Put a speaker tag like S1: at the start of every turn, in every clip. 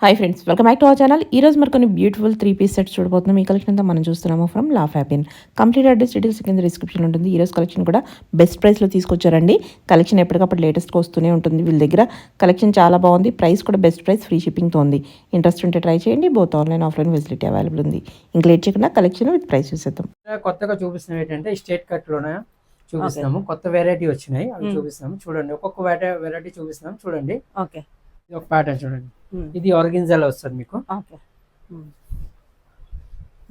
S1: Hi friends, welcome back to our channel. ఈ రోజు మరి కొన్ని బ్యూటిఫుల్ 3 పీస్ సెట్స్ చూడబోతున్నాం. ఈ కలెక్షన్ అంతా మనం చూస్తున్నాము ఫ్రమ్ లా ఫ్యాబిన్. కంప్లీట్ అడ్రస్ డీటెయిల్స్ కింద డిస్క్రిప్షన్ ఉంటుంది. ఈ రోజు కలెక్షన్ కూడా బెస్ట్ ప్రైస్లో తీసుకొచ్చారండి. కలెక్షన్ ఎప్పటికప్పుడు లేటెస్ట్గా వస్తూనే ఉంటుంది. వీళ్ళ దగ్గర కలెక్షన్ చాలా బాగుంది. ప్రైస్ కూడా బెస్ట్ ప్రైస్, ఫ్రీ షిప్పింగ్తో ఉంది. ఇంట్రెస్ట్ ఉంటే ట్రై చేయండి. Both online offline facility available ఉంది. ఇంకా లేట్ చేయకుండా కలెక్షన్ విత్ ప్రైస్ చూసేద్దాం.
S2: కొత్తగా చూపిస్తున్నాం ఏంటంటే స్టేట్ కట్లోనే చూపిస్తున్నాము. కొత్త వెరైటీ వచ్చినాయి, అవి చూపిస్తున్నాము. చూడండి, ఒక్కొక్క వెరైటీ చూపిస్తున్నాము. చూడండి,
S1: ఓకే,
S2: ఇది ఒక ప్యాటర్న్ చూడండి. ఇది ఆర్గెన్జాలో వస్తుంది మీకు.
S1: ఓకే,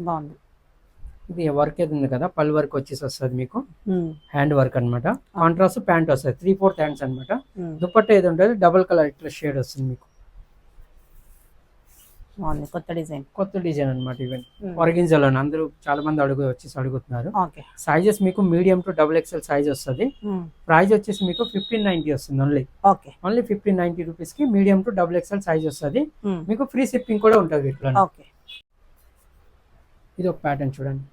S1: బాగుంది.
S2: ఇది వర్క్ ఏది ఉంది కదా, పల్ వర్క్ వచ్చేసి వస్తుంది మీకు. హ్యాండ్ వర్క్ అనమాట. కాంట్రాస్ట్ ప్యాంట్ వస్తుంది, 3/4 హ్యాండ్స్ అనమాట. దుపట్టా ఏది ఉంటుంది, డబుల్ కలర్ ఇట్లా షేడ్ వస్తుంది మీకు. కొత్త డిజైన్ అనమాట. ఈవెన్ ఆర్గెన్జాలో అందరూ చాలా మంది అడుగుతున్నారు. సైజెస్ మీకు మీడియం టు XXL సైజ్ వస్తుంది. ప్రైస్ వచ్చేసి మీకు 1590 వస్తుంది. ఓన్లీ 1590 రూపీస్ కి మీడియం టు XXL సైజ్ వస్తుంది. మీకు ఫ్రీ షిప్పింగ్ కూడా ఉంటుంది ఇట్లా. ఇది ఒక ప్యాటర్న్ చూడండి,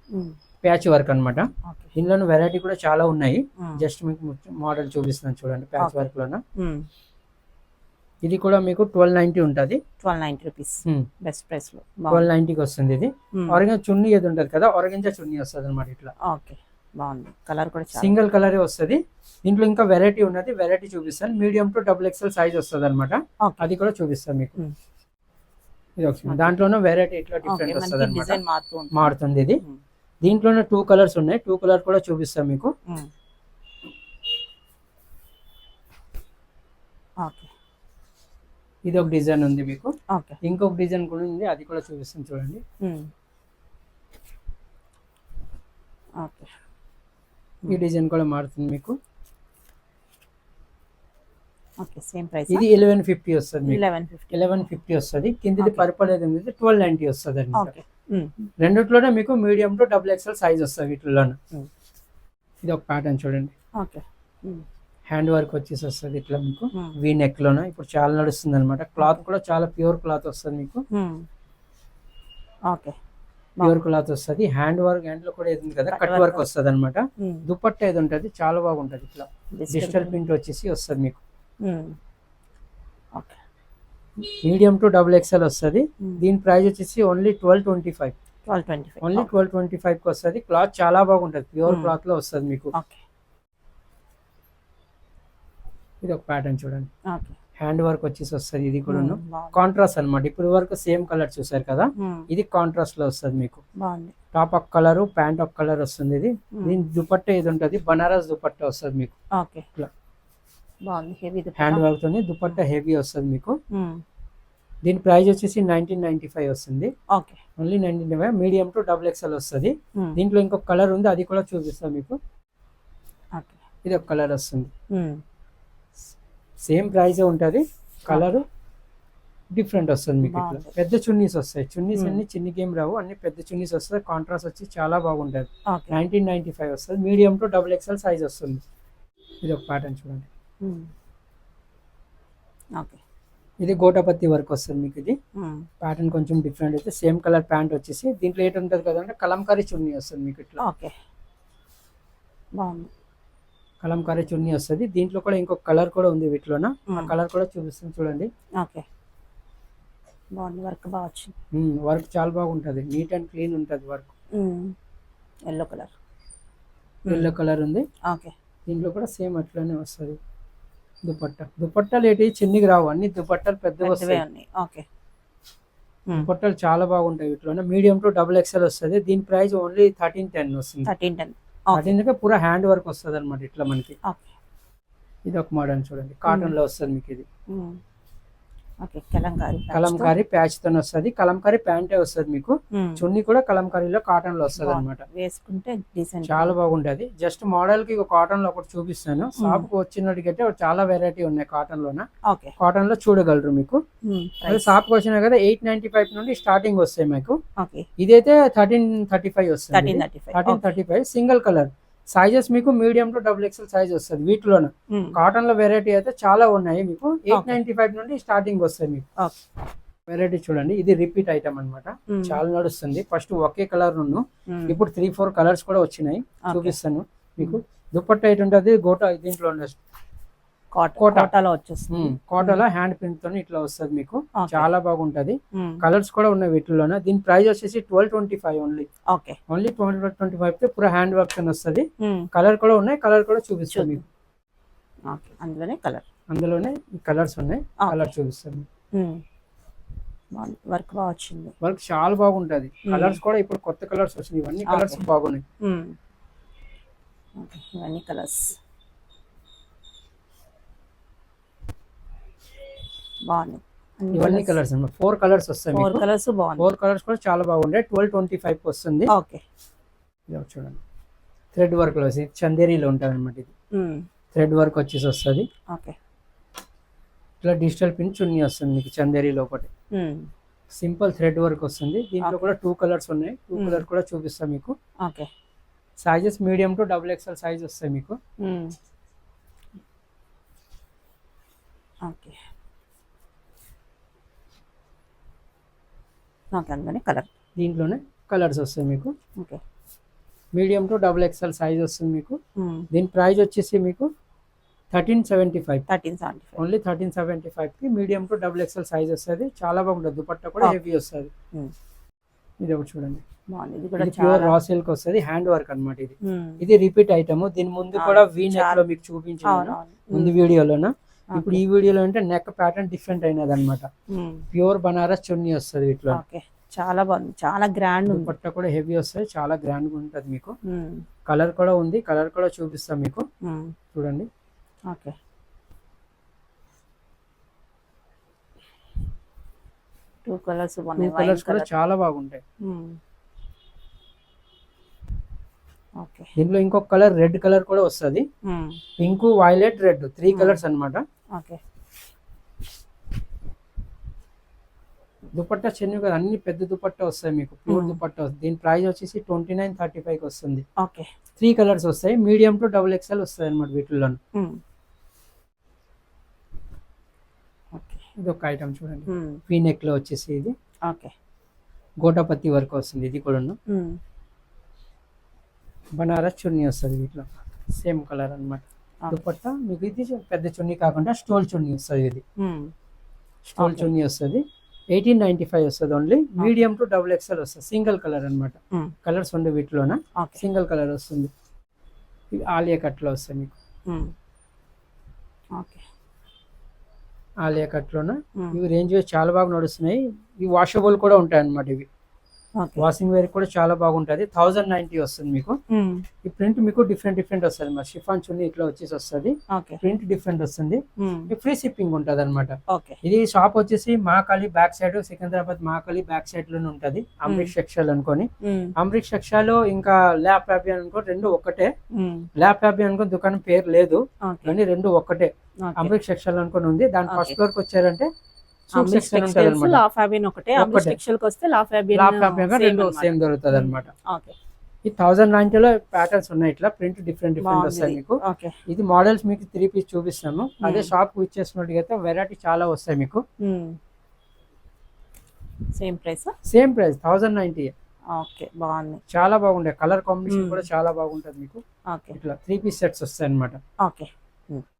S2: ప్యాచ్ వర్క్ అనమాట. ఇందులో వెరైటీ కూడా చాలా ఉన్నాయి. జస్ట్ మీకు మోడల్ చూపిస్తున్నాను చూడండి. ప్యాచ్ వర్క్ లోన ఇది కూడా మీకు 1290 ఉంటుంది.
S1: 1290 రూపీస్ బెస్ట్ ప్రైస్ లో
S2: 1290కి వస్తుంది. ఇది ఆరెంజ్ చున్నీ ఏది ఉంటుంది కదా, ఆరెంజ్ చున్నీ వస్తుంది అనమాట ఇట్లా.
S1: ఓకే, బాగుంది. కలర్ కూడా
S2: సింగిల్ కలరే వస్తుంది. దీంట్లో ఇంకా వెరైటీ ఉన్నది, వెరైటీ చూపిస్తాను. మీడియం టు XXL సైజ్ వస్తుంది అనమాట. అది కూడా చూపిస్తాను మీకు. ఇది ఒకసారి దాంట్లోనే వెరైటీ ఇట్లా డిఫరెంట్ వస్తుంది అనమాట, మారుతుంది. ఇది దీంట్లోనే 2 కలర్స్ ఉన్నాయి. 2 కలర్ కూడా చూపిస్తాను మీకు. ఇది ఒక డిజైన్ ఉంది మీకు. ఇంకొక డిజైన్ కూడా ఉంది, అది కూడా చూపిస్తాను చూడండి. ఈ డిజైన్ కూడా మారుతుంది మీకు. ఇది 1150 వస్తుంది. 1150 వస్తుంది. కింది పర్పల్ ఏది 1290 వస్తుంది అనమాట. రెండిట్లోనే మీకు మీడియం టు XXL సైజ్ వస్తుంది వీటిలో. ఇది ఒక ప్యాటర్న్ చూడండి. హ్యాండ్ వర్క్ వచ్చేసి వస్తుంది ఇట్లా మీకు. వీ నెక్ లోన ఇప్పుడు చాలా నడుస్తుంది అనమాట. క్లాత్ కూడా చాలా ప్యూర్ క్లాత్ వస్తుంది మీకు. ప్యూర్ క్లాత్ వస్తుంది. హ్యాండ్ లో కూడా ఏది కదా, కట్ వర్క్ వస్తుంది అనమాట. దుపట్టా ఏది ఉంటుంది చాలా బాగుంటది. ఇట్లా డిజిటల్ ప్రింట్ వచ్చేసి వస్తుంది మీకు. మీడియం టు XXL వస్తుంది. దీని ప్రైస్ వచ్చేసి ఓన్లీ 1225. ఓన్లీ 1225 కి వస్తుంది. క్లాత్ చాలా బాగుంటది, ప్యూర్ క్లాత్ లో వస్తుంది మీకు. ఇది ఒక ప్యాటర్న్ చూడండి. హ్యాండ్ వర్క్ వచ్చేసి వస్తుంది. ఇది కూడా కాంట్రాస్ట్ అనమాట. ఇప్పుడు వరకు సేమ్ కలర్ చూసారు కదా, ఇది కాంట్రాస్ట్ లో వస్తుంది మీకు. టాప్ ఒక కలర్, ప్యాంట్ ఒక కలర్ వస్తుంది. ఇది దీని దుపట్టా ఏది ఉంటుంది, బనారస్ దుపట్టా వస్తుంది మీకు. ఇట్లా హ్యాండ్ వర్క్ తోని దుపట్టా హెవీ వస్తుంది మీకు. దీని ప్రైస్ వచ్చేసి 1995 వస్తుంది. ఓన్లీ 1995. మీడియం టు XXL వస్తుంది. దీంట్లో ఇంకొక కలర్ ఉంది, అది కూడా చూపిస్తాను మీకు. ఇది ఒక కలర్ వస్తుంది. సేమ్ ప్రైస్ ఉంటుంది, కలర్ డిఫరెంట్ వస్తుంది మీకు. ఇట్లా పెద్ద చున్నీస్ వస్తాయి. చున్నీస్ అన్ని చిన్నకి ఏం రావు, అన్ని పెద్ద చున్నీస్ వస్తాయి. కాంట్రాస్ట్ వచ్చి చాలా బాగుంటుంది. 1995 వస్తుంది. మీడియం టు XXL సైజ్ వస్తుంది. ఇది ఒక ప్యాటర్న్ చూడండి. ఇది గోటాపత్తి వర్క్ వస్తుంది మీకు. ఇది ప్యాటర్న్ కొంచెం డిఫరెంట్ అయితే. సేమ్ కలర్ ప్యాంట్ వచ్చేసి దీంట్లో ఏంటి ఉంటుంది కదంటే కలంకారీ చున్నీ వస్తుంది మీకు. ఇట్లా కలంకారీ చున్నీ వస్తుంది. దీంట్లో కూడా ఇంకొక కలర్ కూడా ఉంది వీటిలోన. ఆ కలర్ కూడా చూపిస్తాను చూడండి. వర్క్ చాలా బాగుంటది, నీట్ అండ్ క్లీన్ ఉంటది వర్క్. ఎల్లో కలర్ ఉంది. దీంట్లో కూడా సేమ్ అట్లనే వస్తుంది. దుపట్టాలు ఏంటి చిన్నకి రావు, అన్ని దుపట్టాలు పెద్దగా వస్తాయి. దుపట్టాలు చాలా బాగుంటాయి వీటిలోనే. మీడియం టు XXL వస్తుంది. దీని ప్రైస్ ఓన్లీ 1310 వస్తుంది. 1310 పూరా హ్యాండ్ వర్క్ వస్తుంది అనమాట ఇట్లా మనకి. ఇది ఒక మోడల్ చూడండి, కాటన్ లో వస్తుంది మీకు. ఇది కలంకారీ ప్యాచ్ తో వస్తుంది. కలంకారీ ప్యాంటే వస్తుంది మీకు. చున్నీ కూడా కలంకారీలో కాటన్ లో వస్తుంది అనమాట.
S1: వేసుకుంటే
S2: చాలా బాగుంటది. జస్ట్ మోడల్ కి కాటన్ లో ఒకటి చూపిస్తాను. షాప్ కు వచ్చినట్టుగైతే చాలా వెరైటీ ఉన్నాయి కాటన్ లోన. కాటన్ లో చూడగలరు మీకు. షాప్ కు వచ్చినా కదా 895 నుండి స్టార్టింగ్ వస్తాయి మీకు. ఇదైతే 1335 వస్తుంది. 1335 సింగిల్ కలర్. సైజెస్ మీకు మీడియం టు XXL సైజ్ వస్తుంది వీటిలోనే. కాటన్ లో వెరైటీ అయితే చాలా ఉన్నాయి మీకు. 895 నుండి స్టార్టింగ్ వస్తాయి మీకు. వెరైటీ చూడండి. ఇది రిపీట్ ఐటమ్ అనమాట, చాలా నడుస్తుంది. ఫస్ట్ ఒకే కలర్ ఉన్న ఇప్పుడు 3-4 కలర్స్ కూడా వచ్చినాయి, చూపిస్తాను మీకు. దుపట్టా అయితే ఉంటుంది గోటా. దీంట్లో కోటా.
S3: కోటాలో వచ్చేస్తుంది.
S2: కోటాలో హ్యాండ్ ప్రింట్ తోని ఇట్లా వస్తుంది మీకు.
S3: Okay.
S2: చాలా బాగుంటది. కలర్స్ కూడా ఉన్నాయి వీటిలోనే. దీని ప్రైస్ వచ్చేసి 1225 ఓన్లీ.
S3: ఓకే.
S2: ఓన్లీ 1225 కి పూరా హ్యాండ్ వర్క్ అని వస్తుంది. కలర్ కూడా ఉన్నాయి, కలర్ కూడా చూపిస్తాను మీకు.
S3: ఓకే, అందులోనే కలర్,
S2: అందులోనే కలర్స్ ఉన్నాయి, కలర్ చూపిస్తాను.
S3: వర్క్ బాగా వచ్చింది.
S2: వర్క్ చాలా బాగుంటది. కలర్స్ కూడా ఇప్పుడు కొత్త కలర్స్ వచ్చినాయి. ఇవన్నీ కలర్స్ బాగున్నాయి.
S3: ఓకే, ఇవన్నీ కలర్స్ బాగున్నాయి.
S2: ఇవన్నీ కలర్స్ అన్నమాట. 4 కలర్స్ వస్తాయి మీకు.
S3: 4 కలర్స్ బాగున్నాయి.
S2: 4 కలర్స్ కూడా చాలా బాగుంటాయి. 1225 కి వస్తుంది.
S3: ఓకే.
S2: ఇది చూడండి, థ్రెడ్ వర్క్ లో వస్తుంది. చందేరీలో ఉంటుంది అనమాట. ఇది థ్రెడ్ వర్క్ వచ్చేసి వస్తుంది.
S3: ఓకే.
S2: ఇట్లా డిజిటల్ పిన్ చున్నీ వస్తుంది మీకు చందేరీలో ఒకటి. సింపుల్ థ్రెడ్ వర్క్ వస్తుంది. దీంట్లో కూడా 2 కలర్స్ ఉన్నాయి. 2 కలర్ కూడా చూపిస్తాం మీకు.
S3: Okay.
S2: Sizes medium to XXL size వస్తాయి మీకు.
S3: ఓకే. ఓకే, అందులోనే కలర్,
S2: దీంట్లోనే కలర్స్ వస్తాయి మీకు.
S3: Okay.
S2: Medium to XXL size వస్తుంది మీకు. దీని ప్రైస్ వచ్చేసి మీకు 1375. ఓన్లీ 1375 కి మీడియం టు XXL సైజ్ వస్తుంది. చాలా బాగుంటుంది. దుపట్టా కూడా హెవీ వస్తుంది. ఇది ఒకటి చూడండి,
S3: ఇది కూడా
S2: ప్యూర్ రా సిల్క్ వస్తుంది. హ్యాండ్ వర్క్ అన్నమాట. ఇది రిపీట్ ఐటమ్. దీని ముందు కూడా వీ నెక్ లో మీకు చూపించాను ముందు వీడియోలోన. ఇప్పుడు ఈ వీడియోలో అంటే నెక్ ప్యాటర్న్ డిఫరెంట్ అయినది అనమాట. ప్యూర్ బనారస్ చున్నీ వస్తుంది వీటిలో.
S3: చాలా బాగుంది, చాలా గ్రాండ్.
S2: దుపట్టా కూడా హెవీ వస్తుంది, చాలా గ్రాండ్ గా ఉంటుంది మీకు. కలర్ కూడా ఉంది, కలర్ కూడా చూపిస్తాం మీకు. చూడండి.
S3: ఓకే. టూ కలర్స్
S2: కూడా చాలా బాగుంటాయి.
S3: ఓకే.
S2: దీంట్లో ఇంకొక కలర్ రెడ్ కలర్ కూడా వస్తుంది. పింక్, వైలెట్, రెడ్ 3 కలర్స్ అన్నమాట.
S3: ఓకే.
S2: దుపట్టా చెన్ను కదా, అన్ని పెద్ద దుపట్టా వస్తాయి మీకు. ప్యూర్ దుపట్టా వస్తుంది. దీని ప్రైస్ వచ్చేసి 2935 కి వస్తుంది.
S3: ఓకే.
S2: 3 కలర్స్ వస్తాయి. మీడియం టు XXL వస్తాయి అనమాట వీటిలో. ఇది ఒక ఐటమ్ చూడండి, వీ నెక్ లో వచ్చేసి ఇది.
S3: ఓకే.
S2: గోటాపత్తి వర్క్ వస్తుంది. ఇది కూడా బనారస్ చున్నీ వస్తుంది వీటిలో. సేమ్ కలర్ అన్నమాట. దుపట్టా మీకు ఇది పెద్ద చున్నీ కాకుండా స్టోల్ చున్నీ వస్తుంది. ఇది స్టోల్ చున్నీ వస్తుంది. 1895 వస్తుంది ఓన్లీ. మీడియం టు XXL వస్తుంది. సింగిల్ కలర్ అన్నమాట. కలర్స్ ఉండే వీటిలోన సింగిల్ కలర్ వస్తుంది. ఇది ఆలియా కట్ లో వస్తుంది మీకు.
S3: ఓకే.
S2: ఆలియా కట్ లోన ఇవి రేంజ్ చాలా బాగా నడుస్తున్నాయి. ఇవి వాషబుల్ కూడా ఉంటాయి అన్నమాట. ఇవి వాషింగ్ వేర్ కూడా చాలా బాగుంటది. 1090 వస్తుంది మీకు. ఈ ప్రింట్ మీకు డిఫరెంట్ వస్తుంది. మరి షిఫాన్ చున్నీ ఇట్లా వచ్చేసి వస్తుంది. ప్రింట్ డిఫరెంట్ వస్తుంది. ఫ్రీ షిప్పింగ్ ఉంటది అనమాట. ఇది షాప్ వచ్చేసి Mahakali back side, Secunderabad Mahakali back side లోనే ఉంటది. అమృత్ సెక్షల్ అనుకోని. అమృత్ సెక్షల్ ఇంకా ల్యాబ్ ఫ్యాబియన్ అనుకో రెండు ఒక్కటే. ల్యాబ్ ఫ్యాబియన్ అనుకో దుకాణం పేరు లేదు కానీ రెండు ఒక్కటే. అమృత్ సెక్షల్ అనుకోని ఉంది. దాని ఫస్ట్ ఫ్లోర్ కి వచ్చారంటే సేమ్ దొరుకుతుంది అనమాట. ఈ 1090 లో ప్యాటర్న్స్ ఉన్నాయి. ఇట్లా ప్రింట్ డిఫరెంట్ వస్తాయి మీకు. ఇది మోడల్స్ మీకు 3 పీస్ చూపిస్తాము. అదే షాప్ కు ఇచ్చేసినట్టుగా అయితే వెరైటీ చాలా వస్తాయి మీకు.
S3: Same price
S2: 1090.
S3: బాగుంది,
S2: చాలా బాగుండే. కలర్ కాంబినేషన్ కూడా చాలా బాగుంటది మీకు. ఇట్లా 3 పీస్ సెట్స్ వస్తాయి అనమాట.